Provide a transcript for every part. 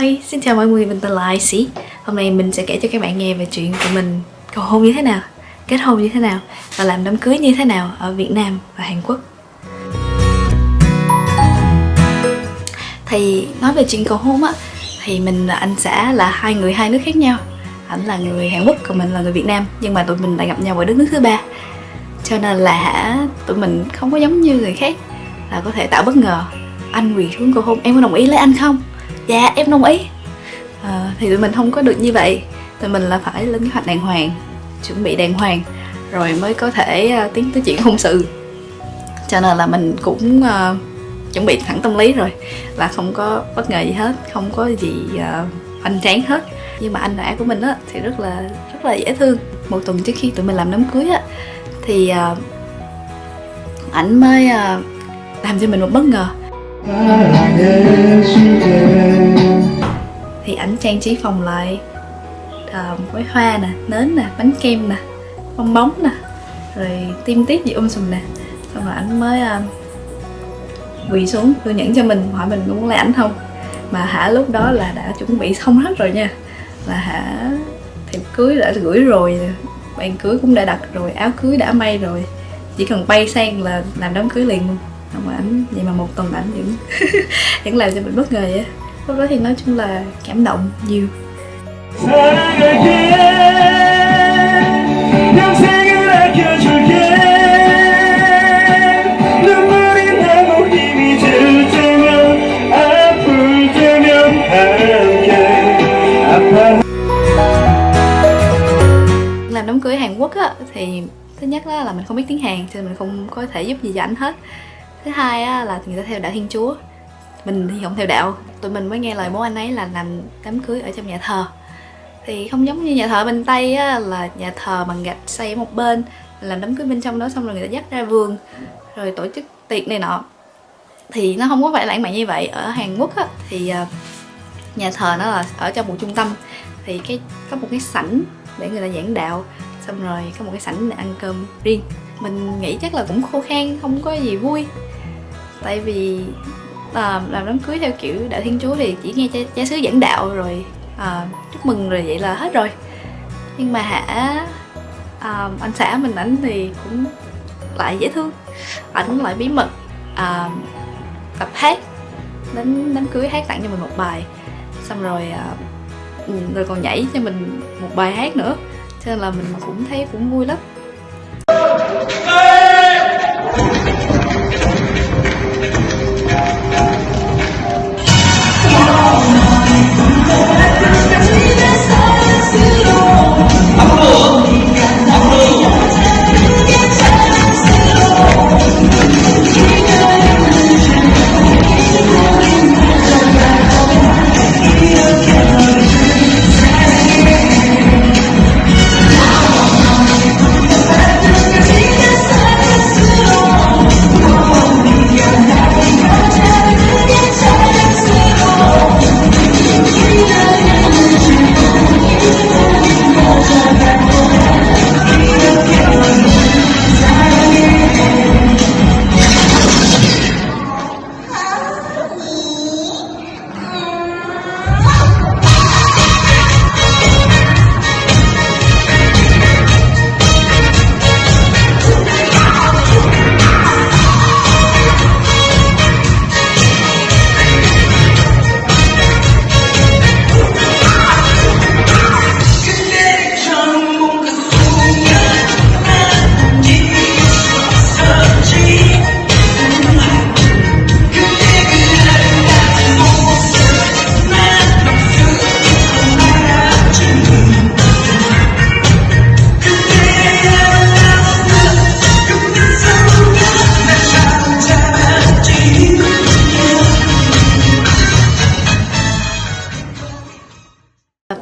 Hi, xin chào mọi người, mình tên là Icy. Hôm nay mình sẽ kể cho các bạn nghe về chuyện tụi mình cầu hôn như thế nào, kết hôn như thế nào và làm đám cưới như thế nào ở Việt Nam và Hàn Quốc. Thì nói về chuyện cầu hôn á, thì mình và anh xã là hai người hai nước khác nhau. Ảnh là người Hàn Quốc, còn mình là người Việt Nam. Nhưng mà tụi mình lại gặp nhau ở đất nước thứ ba. Cho nên là tụi mình không có giống như người khác là có thể tạo bất ngờ. Anh quỳ xuống cầu hôn, em có đồng ý lấy anh không? Dạ em đồng ý. Thì tụi mình không có được như vậy. Tụi mình là phải lên kế hoạch đàng hoàng, chuẩn bị đàng hoàng rồi mới có thể tiến tới chuyện hôn sự. Cho nên là mình cũng chuẩn bị thẳng tâm lý rồi, là không có bất ngờ gì hết, không có gì hoành tráng hết. Nhưng mà anh rể của mình á thì rất là dễ thương. Một tuần trước khi tụi mình làm đám cưới á thì ảnh mới làm cho mình một bất ngờ. Thì ảnh trang trí phòng lại với hoa nè, nến nè, bánh kem nè, bong bóng nè, rồi tim tiếp gì sùm nè. Xong rồi ảnh mới quỳ xuống đưa nhẫn cho mình, hỏi mình muốn lấy ảnh không. Mà lúc đó là đã chuẩn bị xong hết rồi nha. Là thiệp cưới đã gửi rồi, bàn cưới cũng đã đặt rồi, áo cưới đã may rồi, chỉ cần bay sang là làm đám cưới liền luôn. Mà ảnh vậy mà một tuần ảnh vẫn làm cho mình bất ngờ vậy. Lúc đó thì nói chung là cảm động nhiều. Làm đám cưới Hàn Quốc á thì thứ nhất là mình không biết tiếng Hàn, cho nên mình không có thể giúp gì cho ảnh hết. Thứ hai á là người ta theo đạo Thiên Chúa, mình thì không theo đạo. Tụi mình mới nghe lời bố anh ấy là làm đám cưới ở trong nhà thờ. Thì không giống như nhà thờ bên Tây á, là nhà thờ bằng gạch xây ở một bên, làm đám cưới bên trong đó, xong rồi người ta dắt ra vườn rồi tổ chức tiệc này nọ. Thì nó không có phải lãng mạn như vậy. Ở Hàn Quốc á thì nhà thờ nó là ở trong một trung tâm, thì có một cái sảnh để người ta giảng đạo, xong rồi có một cái sảnh để ăn cơm riêng. Mình nghĩ chắc là cũng khô khan, không có gì vui. Tại vì làm đám cưới theo kiểu đạo Thiên Chúa thì chỉ nghe cha xứ giảng đạo rồi chúc mừng rồi vậy là hết rồi. Nhưng mà anh xã mình, ảnh thì cũng lại dễ thương. Ảnh lại bí mật tập hát đến đám cưới, hát tặng cho mình một bài, xong rồi còn nhảy cho mình một bài hát nữa. Cho nên là mình cũng thấy cũng vui lắm.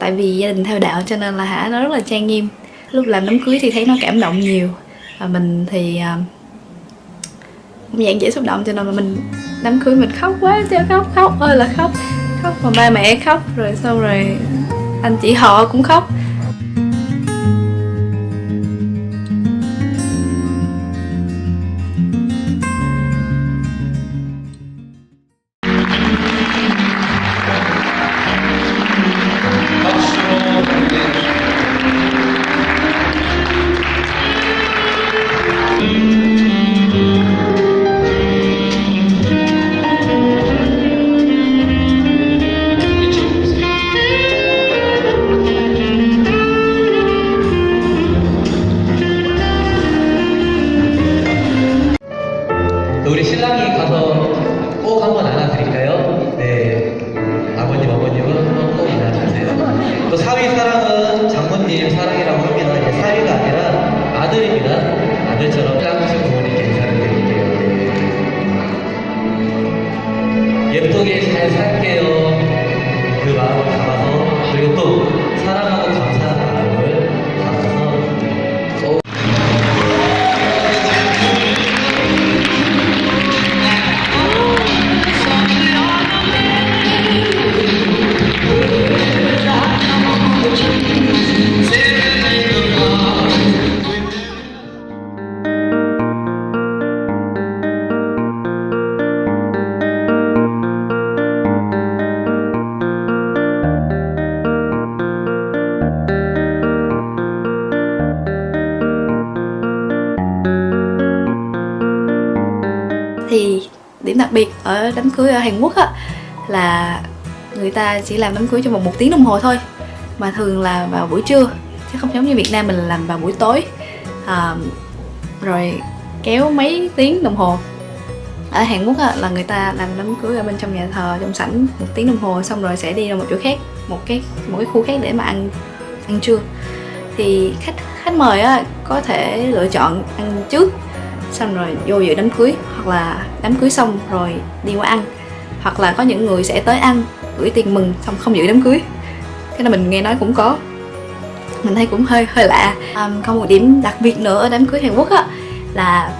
Tại vì gia đình theo đạo cho nên là nó rất là trang nghiêm. Lúc làm đám cưới thì thấy nó cảm động nhiều. Và mình thì cũng dạng dễ xúc động, cho nên là mình đám cưới mình khóc quá chứ, khóc ơi là khóc mà ba mẹ khóc, rồi xong rồi anh chị họ cũng khóc. 우리 신랑이 가서 꼭 한번 안아드릴까요? 네. 아버님, 어머님은 한번 꼭 안아주세요. 또 사위 사랑은 장모님 사랑이라고 합니다. 예, 사위가 아니라 아들입니다. 아들처럼 쌍수 부모님께 인사를 드릴게요. 예쁘게 잘 살게요. 그 마음을 담아서, 그리고 또 사랑하고 감사한 마음을 담아서 Thì điểm đặc biệt ở đám cưới ở Hàn Quốc á là người ta chỉ làm đám cưới trong vòng 1 tiếng đồng hồ thôi, mà thường là vào buổi trưa chứ không giống như Việt Nam mình làm vào buổi tối, rồi kéo mấy tiếng đồng hồ. Ở Hàn Quốc á, là người ta làm đám cưới ở bên trong nhà thờ, trong sảnh 1 tiếng đồng hồ, xong rồi sẽ đi ra một chỗ khác, một cái khu khác để mà ăn trưa. Thì khách mời á, có thể lựa chọn ăn trước xong rồi vô dự đám cưới, hoặc là đám cưới xong rồi đi qua ăn, hoặc là có những người sẽ tới ăn gửi tiền mừng xong không dự đám cưới. Cái này mình nghe nói cũng có, mình thấy cũng hơi lạ. Còn một điểm đặc biệt nữa ở đám cưới Hàn Quốc á là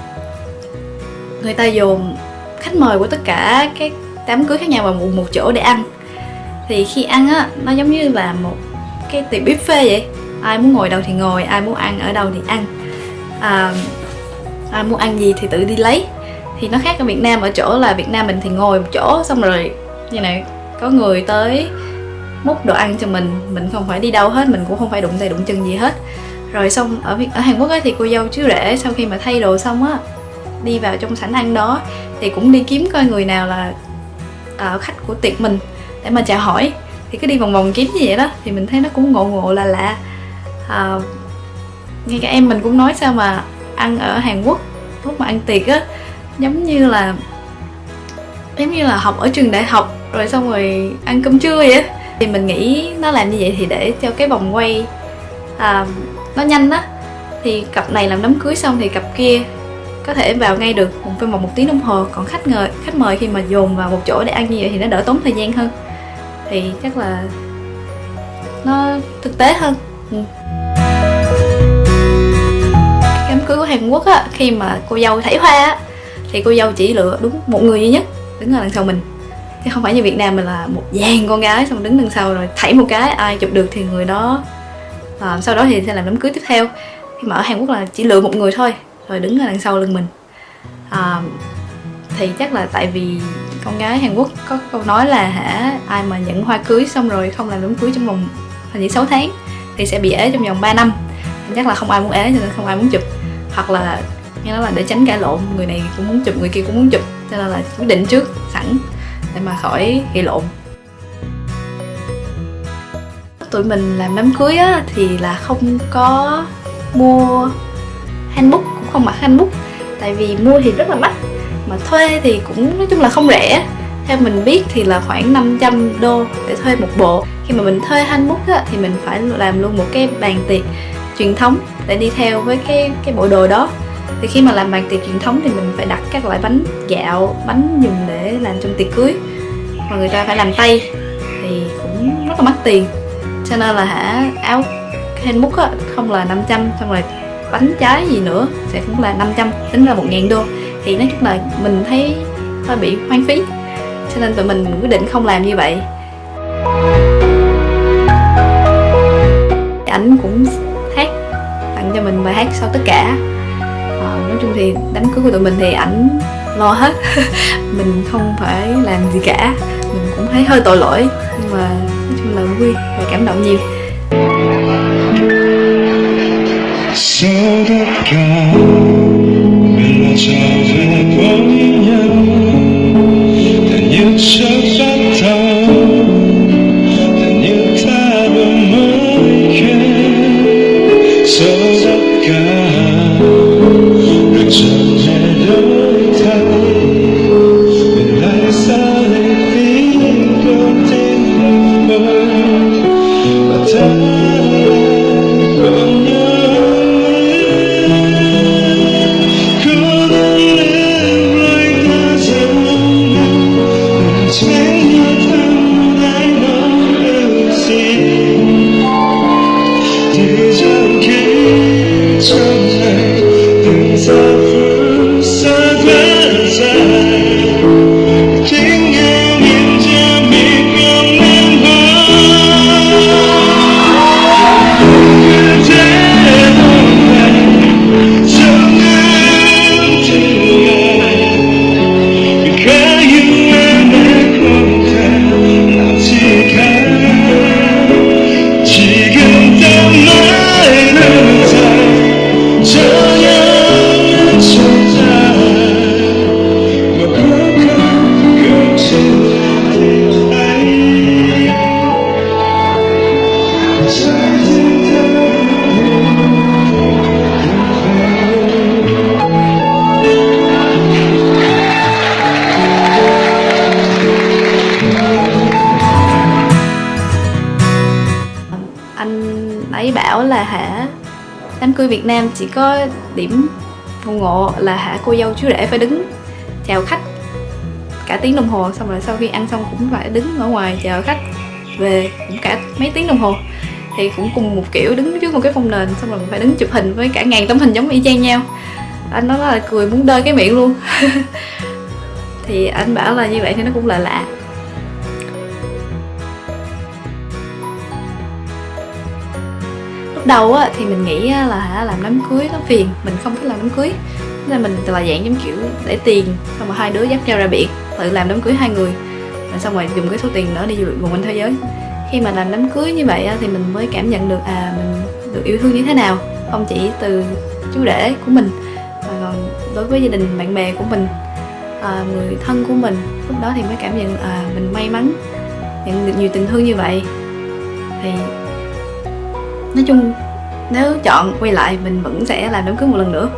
người ta dồn khách mời của tất cả các đám cưới khác nhau vào một chỗ để ăn. Thì khi ăn á, nó giống như là một cái tiệc buffet vậy, ai muốn ngồi đâu thì ngồi, ai muốn ăn ở đâu thì ăn, ai muốn ăn gì thì tự đi lấy. Thì nó khác ở Việt Nam ở chỗ là Việt Nam mình thì ngồi một chỗ xong rồi như này có người tới múc đồ ăn cho mình không phải đi đâu hết, mình cũng không phải đụng tay đụng chân gì hết. Rồi xong ở Hàn Quốc ấy, thì cô dâu chú rể sau khi mà thay đồ xong á, đi vào trong sảnh ăn đó thì cũng đi kiếm coi người nào là khách của tiệc mình để mà chào hỏi. Thì cứ đi vòng vòng kiếm như vậy đó, thì mình thấy nó cũng ngộ lạ. Ngay cả em mình cũng nói sao mà ăn ở Hàn Quốc lúc mà ăn tiệc á giống như là học ở trường đại học rồi xong rồi ăn cơm trưa vậy á. Thì mình nghĩ nó làm như vậy thì để cho cái vòng quay nó nhanh á, thì cặp này làm đám cưới xong thì cặp kia có thể vào ngay được trong vòng 1 tiếng đồng hồ. Còn khách mời khi mà dồn vào một chỗ để ăn như vậy thì nó đỡ tốn thời gian hơn, thì chắc là nó thực tế hơn. Đám cưới của Hàn Quốc á, khi mà cô dâu thảy hoa á thì cô dâu chỉ lựa đúng một người duy nhất đứng ở đằng sau mình, chứ không phải như Việt Nam mình là một dàn con gái xong đứng đằng sau rồi thảy một cái ai chụp được thì người đó sau đó thì sẽ làm đám cưới tiếp theo. Khi mà ở Hàn Quốc là chỉ lựa một người thôi rồi đứng ở đằng sau lưng mình. Thì chắc là tại vì con gái Hàn Quốc có câu nói là ai mà nhận hoa cưới xong rồi không làm đám cưới trong vòng hình như 6 tháng thì sẽ bị ế trong vòng 3 năm. Chắc là không ai muốn ế cho nên không ai muốn chụp, hoặc là nghe nói là để tránh cãi lộn, người này cũng muốn chụp người kia cũng muốn chụp, cho nên là quyết định trước sẵn để mà khỏi gây lộn. Tụi mình làm đám cưới á, thì là không có mua handbook, cũng không mặc handbook, tại vì mua thì rất là mắc, mà thuê thì cũng nói chung là không rẻ. Theo mình biết thì là khoảng 500 đô để thuê một bộ. Khi mà mình thuê handbook á, thì mình phải làm luôn một cái bàn tiệc truyền thống để đi theo với cái bộ đồ đó. Thì khi mà làm bàn tiệc truyền thống thì mình phải đặt các loại bánh gạo, bánh dùng để làm trong tiệc cưới, mà người ta phải làm tay thì cũng rất là mắc tiền. Cho nên là áo handbook á, không là 500, xong rồi bánh trái gì nữa sẽ cũng là 500, tính ra 1.000 đô. Thì nói chung là mình thấy hơi bị hoang phí, cho nên tụi mình quyết định không làm như vậy. Ảnh cũng hát tặng cho mình bài hát Sau Tất Cả. Nói chung thì đám cưới của tụi mình thì ảnh lo hết mình không phải làm gì cả, mình cũng thấy hơi tội lỗi, nhưng mà nói chung là vui và cảm động nhiều. So cưới Việt Nam chỉ có điểm ngộ là cô dâu chú rể phải đứng chào khách cả tiếng đồng hồ, xong rồi sau khi ăn xong cũng phải đứng ở ngoài chờ khách về cũng cả mấy tiếng đồng hồ. Thì cũng cùng một kiểu, đứng trước một cái phông nền xong rồi phải đứng chụp hình với cả ngàn tấm hình giống y chang nhau. Anh nói là cười muốn đơi cái miệng luôn. Thì anh bảo là như vậy thì nó cũng là lạ. Lúc đầu á, thì mình nghĩ là làm đám cưới nó phiền, mình không thích làm đám cưới, nên mình là dạng giống kiểu để tiền xong rồi hai đứa dắt nhau ra biển tự làm đám cưới hai người, rồi xong rồi dùng cái số tiền đó đi du lịch vòng quanh thế giới. Khi mà làm đám cưới như vậy thì mình mới cảm nhận được mình được yêu thương như thế nào, không chỉ từ chú rể của mình mà còn đối với gia đình bạn bè của mình, người thân của mình. Lúc đó thì mới cảm nhận mình may mắn nhận được nhiều tình thương như vậy. Thì nói chung nếu chọn quay lại mình vẫn sẽ làm đám cưới một lần nữa.